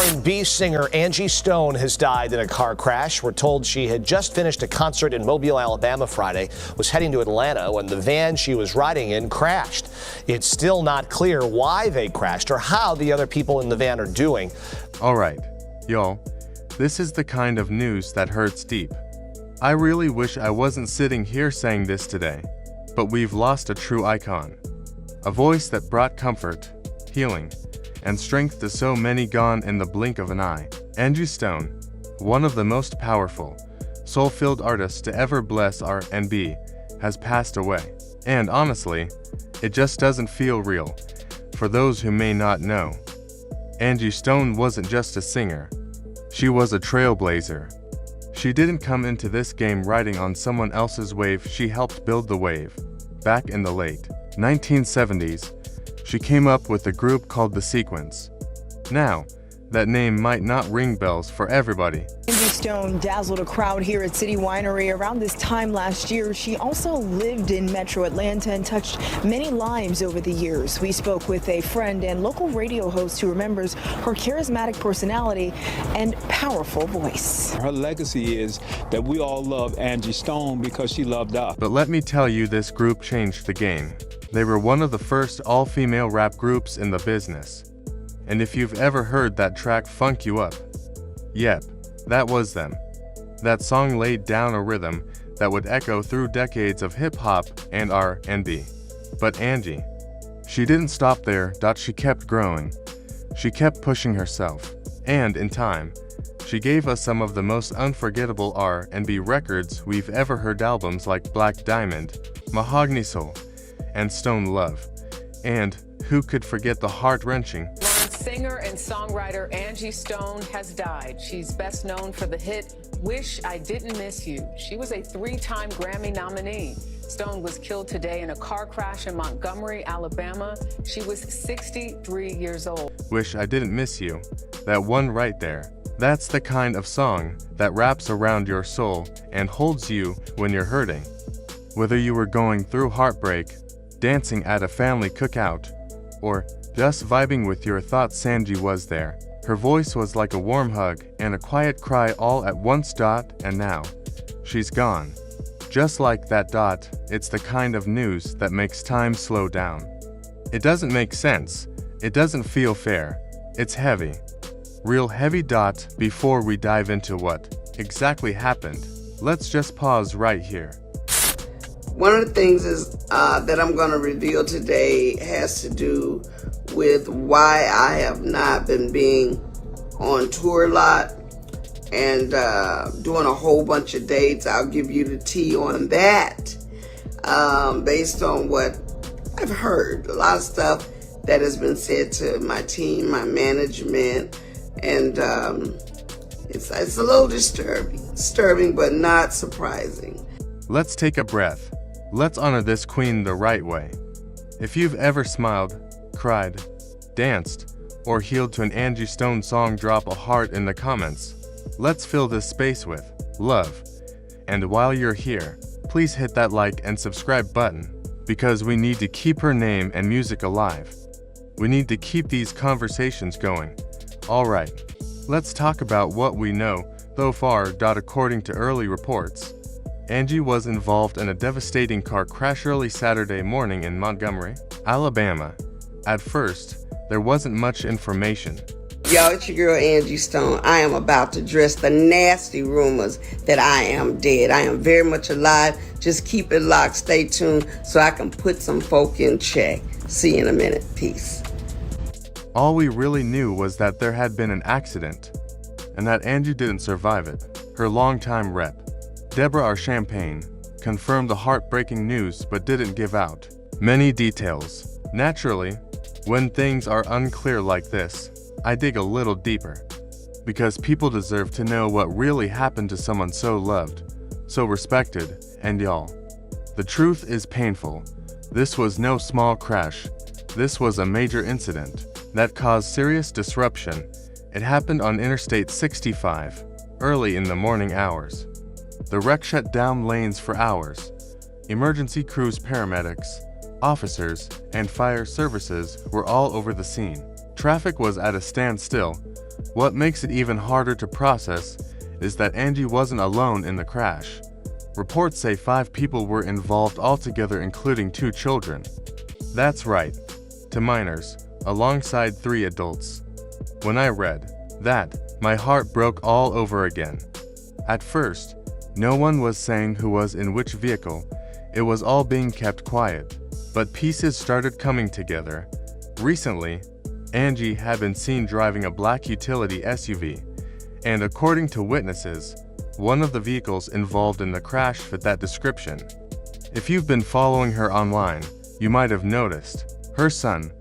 R&B singer Angie Stone has died in a car crash. We're told she had just finished a concert in Mobile, Alabama Friday, was heading to Atlanta when the van she was riding in crashed. It's still not clear why they crashed or how the other people in the van are doing. All right, y'all, this is the kind of news that hurts deep. I really wish I wasn't sitting here saying this today, but we've lost a true icon. A voice that brought comfort, healing, and strength to so many gone in the blink of an eye. Angie Stone, one of the most powerful, soul-filled artists to ever bless R&B, has passed away. And honestly, it just doesn't feel real. For those who may not know, Angie Stone wasn't just a singer. She was a trailblazer. She didn't come into this game riding on someone else's wave, she helped build the wave. Back in the late 1970s, she came up with a group called The Sequence. Now, that name might not ring bells for everybody. Angie Stone dazzled a crowd here at City Winery around this time last year. She also lived in Metro Atlanta and touched many lives over the years. We spoke with a friend and local radio host who remembers her charismatic personality and powerful voice. Her legacy is that we all love Angie Stone because she loved us. But let me tell you, this group changed the game. They were one of the first all-female rap groups in the business. And if you've ever heard that track Funk You Up, yep, that was them. That song laid down a rhythm that would echo through decades of hip-hop and R&B. But Angie, she didn't stop there. She kept growing. She kept pushing herself. And in time, she gave us some of the most unforgettable R&B records we've ever heard, albums like Black Diamond, Mahogany Soul, and Stone Love. And who could forget the heart-wrenching singer and songwriter Angie Stone has died. She's best known for the hit Wish I Didn't Miss You. She was a three-time Grammy nominee. Stone was killed today in a car crash in Montgomery, Alabama. She was 63 years old. Wish I Didn't Miss You. That one right there. That's the kind of song that wraps around your soul and holds you when you're hurting. Whether you were going through heartbreak, dancing at a family cookout, or just vibing with your thoughts, Angie was there. Her voice was like a warm hug and a quiet cry all at once. And now, she's gone. Just like that. It's the kind of news that makes time slow down. It doesn't make sense. It doesn't feel fair. It's heavy. Real heavy. Before we dive into what exactly happened, let's just pause right here. One of the things is that I'm going to reveal today has to do with why I have not been being on tour a lot and doing a whole bunch of dates. I'll give you the tea on that based on what I've heard. A lot of stuff that has been said to my team, my management, and it's a little disturbing, but not surprising. Let's take a breath. Let's honor this queen the right way. If you've ever smiled, cried, danced, or healed to an Angie Stone song, drop a heart in the comments. Let's fill this space with love. And while you're here, please hit that like and subscribe button, because we need to keep her name and music alive. We need to keep these conversations going. Alright, let's talk about what we know so far. According to early reports, Angie was involved in a devastating car crash early Saturday morning in Montgomery, Alabama. At first, there wasn't much information. Y'all, it's your girl Angie Stone. I am about to address the nasty rumors that I am dead. I am very much alive. Just keep it locked. Stay tuned so I can put some folk in check. See you in a minute. Peace. All we really knew was that there had been an accident, and that Angie didn't survive it. Her longtime rep, Deborah R. Champagne, confirmed the heartbreaking news but didn't give out many details. Naturally, when things are unclear like this, I dig a little deeper, because people deserve to know what really happened to someone so loved, so respected. And y'all, the truth is painful. This was no small crash. This was a major incident that caused serious disruption. It happened on Interstate 65, early in the morning hours. The wreck shut down lanes for hours. Emergency crews, paramedics, officers, and fire services were all over the scene. Traffic was at a standstill. What makes it even harder to process is that Angie wasn't alone in the crash. Reports say 5 people were involved altogether, including 2 children. That's right, 2 minors, alongside 3 adults. When I read that, my heart broke all over again. At first, no one was saying who was in which vehicle. It was all being kept quiet. But pieces started coming together. Recently, Angie had been seen driving a black utility SUV, and according to witnesses, one of the vehicles involved in the crash fit that description. If you've been following her online, you might have noticed her son,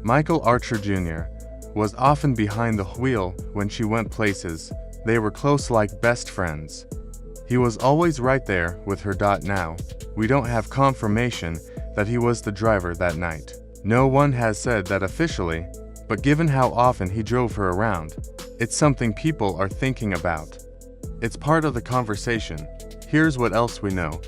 Michael Archer Jr., was often behind the wheel when she went places. They were close, like best friends. He was always right there with her. Now, we don't have confirmation that he was the driver that night. No one has said that officially, but given how often he drove her around, it's something people are thinking about. It's part of the conversation. Here's what else we know.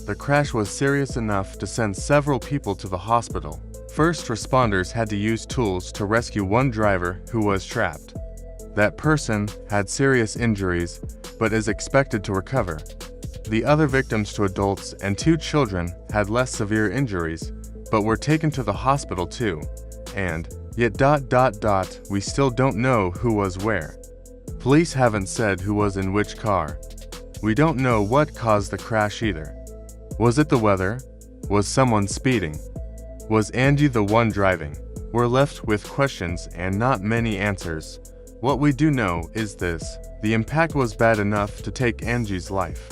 The crash was serious enough to send several people to the hospital. First responders had to use tools to rescue one driver who was trapped. That person had serious injuries, but is expected to recover. The other victims, 2 adults and 2 children, had less severe injuries, but were taken to the hospital too. And yet we still don't know who was where. Police haven't said who was in which car. We don't know what caused the crash either. Was it the weather? Was someone speeding? Was Angie the one driving? We're left with questions and not many answers. What we do know is this: the impact was bad enough to take Angie's life.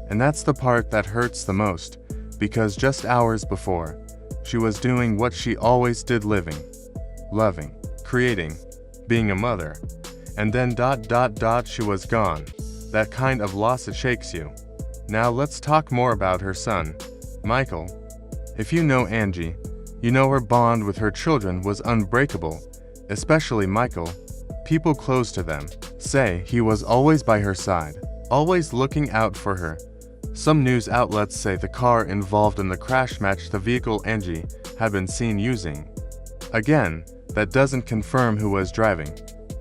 And that's the part that hurts the most, because just hours before, she was doing what she always did: living, loving, creating, being a mother. And then she was gone. That kind of loss, it shakes you. Now let's talk more about her son, Michael. If you know Angie, you know her bond with her children was unbreakable, especially Michael. People close to them say he was always by her side, always looking out for her. Some news outlets say the car involved in the crash matched the vehicle Angie had been seen using. Again, that doesn't confirm who was driving,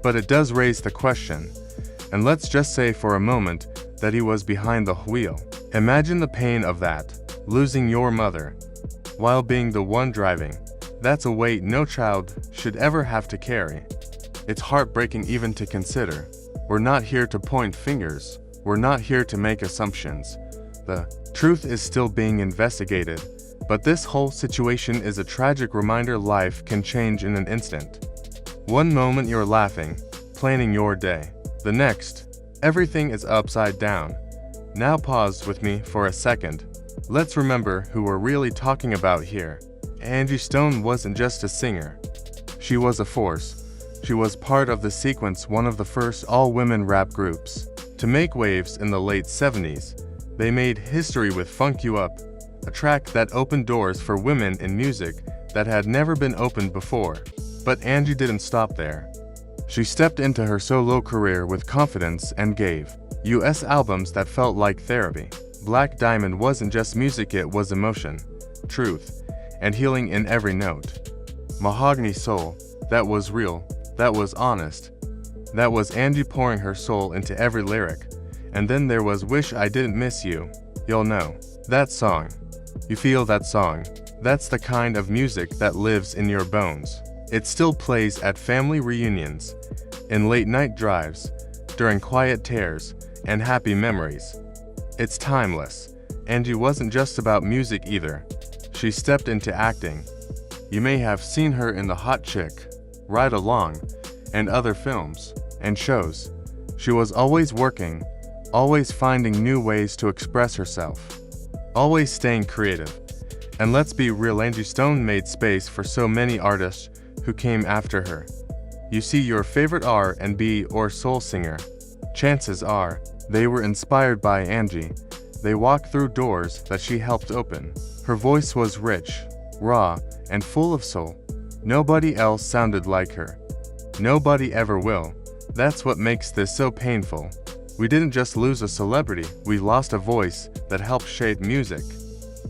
but it does raise the question. And let's just say for a moment that he was behind the wheel. Imagine the pain of that, losing your mother while being the one driving. That's a weight no child should ever have to carry. It's heartbreaking even to consider. We're not here to point fingers. We're not here to make assumptions. The truth is still being investigated. But this whole situation is a tragic reminder life can change in an instant. One moment you're laughing, planning your day. The next, everything is upside down. Now pause with me for a second. Let's remember who we're really talking about here. Angie Stone wasn't just a singer. She was a force. She was part of the Sequence, one of the first all-women rap groups to make waves in the late 70s. They made history with Funk You Up, a track that opened doors for women in music that had never been opened before. But Angie didn't stop there. She stepped into her solo career with confidence and gave US albums that felt like therapy. Black Diamond wasn't just music, it was emotion, truth, and healing in every note. Mahogany Soul, that was real, that was honest. That was Angie pouring her soul into every lyric. And then there was Wish I Didn't Miss You. You'll know that song. You feel that song. That's the kind of music that lives in your bones. It still plays at family reunions, in late-night drives, during quiet tears, and happy memories. It's timeless. Angie wasn't just about music either. She stepped into acting. You may have seen her in The Hot Chick, Ride Along, and other films and shows. She was always working, always finding new ways to express herself, always staying creative. And let's be real, Angie Stone made space for so many artists who came after her. You see, your favorite R&B or soul singer, chances are they were inspired by Angie. They walked through doors that she helped open. Her voice was rich, raw, and full of soul. Nobody else sounded like her. Nobody ever will. That's what makes this so painful. We didn't just lose a celebrity, we lost a voice that helped shape music.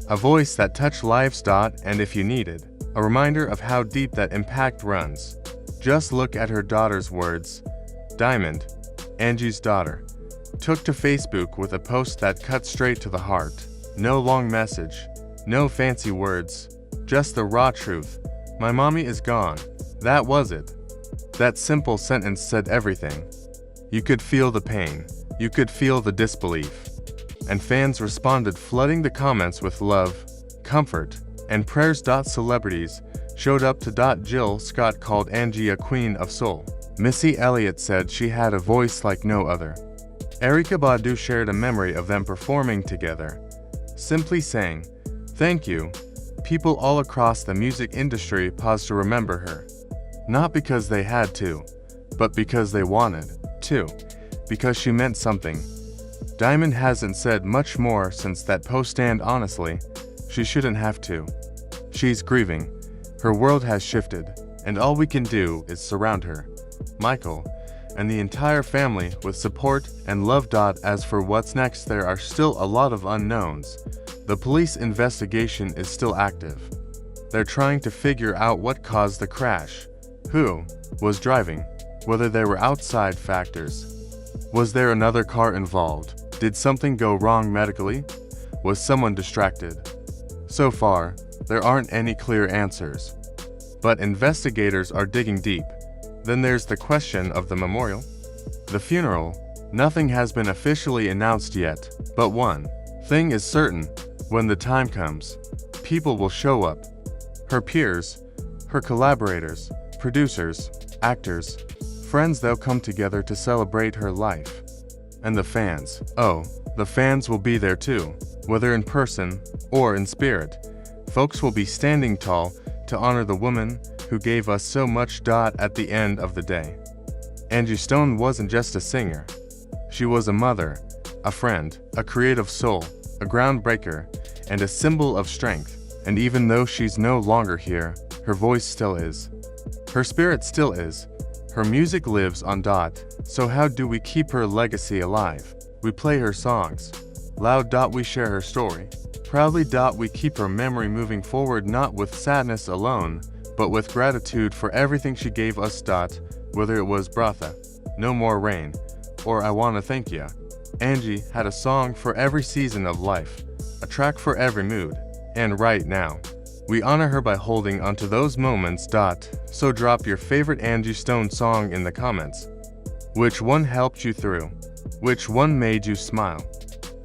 A voice that touched lives. And if you needed a reminder of how deep that impact runs, just look at her daughter's words. Diamond, Angie's daughter, took to Facebook with a post that cut straight to the heart. No long message, no fancy words, just the raw truth. My mommy is gone. That was it. That simple sentence said everything. You could feel the pain. You could feel the disbelief. And fans responded, flooding the comments with love, comfort, and prayers. Celebrities showed up to. Jill Scott called Angie a queen of soul. Missy Elliott said she had a voice like no other. Erykah Badu shared a memory of them performing together, simply saying, "Thank you." People all across the music industry paused to remember her. Not because they had to, but because they wanted to, because she meant something. Diamond hasn't said much more since that post, and honestly, she shouldn't have to. She's grieving. Her world has shifted, and all we can do is surround her, Michael, and the entire family with support and love. As for what's next, there are still a lot of unknowns. The police investigation is still active. They're trying to figure out what caused the crash, who was driving, whether there were outside factors. Was there another car involved? Did something go wrong medically? Was someone distracted? So far, there aren't any clear answers. But investigators are digging deep. Then there's the question of the memorial. The funeral, nothing has been officially announced yet, but one thing is certain: when the time comes, people will show up. Her peers, her collaborators, producers, actors, friends, they'll come together to celebrate her life. And the fans, oh, the fans will be there too, whether in person or in spirit. Folks will be standing tall to honor the woman who gave us so much. At the end of the day, Angie Stone wasn't just a singer. She was a mother, a friend, a creative soul, a groundbreaker, and a symbol of strength. And even though she's no longer here, her voice still is. Her spirit still is. Her music lives on. So how do we keep her legacy alive? We play her songs loud. We share her story proudly. We keep her memory moving forward, not with sadness alone, but with gratitude for everything she gave us. Whether it was Brotha, No More Rain, or I Wanna Thank Ya, Angie had a song for every season of life, a track for every mood. And right now, we honor her by holding onto those moments. So drop your favorite Angie Stone song in the comments. Which one helped you through? Which one made you smile?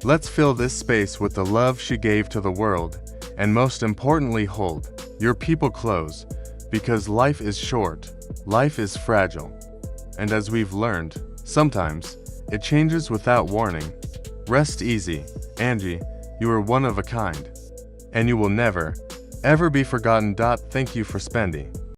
Let's fill this space with the love she gave to the world, and most importantly, hold your people close, because life is short, life is fragile. And as we've learned, sometimes it changes without warning. Rest easy, Angie, you are one of a kind, and you will never, ever be forgotten. Thank you for spending